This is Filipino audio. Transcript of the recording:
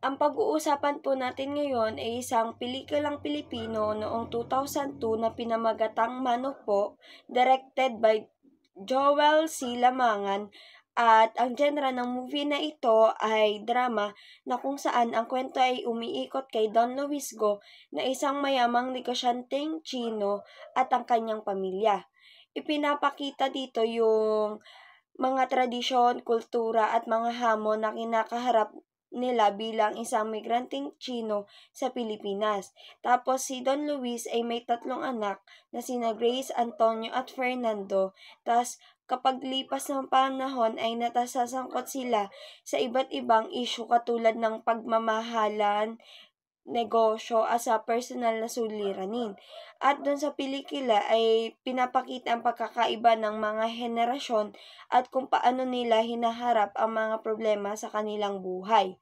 Ang pag-uusapan po natin ngayon ay isang pelikulang Pilipino noong 2002 na pinamagatang Manok Po, directed by Joel C. Lamangan, at ang genre ng movie na ito ay drama na kung saan ang kwento ay umiikot kay Don Luis Go na isang mayamang negosyanteng Chino at ang kanyang pamilya. Ipinapakita dito yung mga tradisyon, kultura at mga hamon na kinakaharap nila bilang isang migranteng Chino sa Pilipinas. Tapos si Don Luis ay may 3 anak na sina Grace, Antonio at Fernando. Tapos kapag lipas ng panahon ay natasasangkot sila sa iba't ibang issue katulad ng pagmamahalan, negosyo at sa personal na suliranin. At doon sa pelikula ay pinapakita ang pagkakaiba ng mga henerasyon at kung paano nila hinaharap ang mga problema sa kanilang buhay.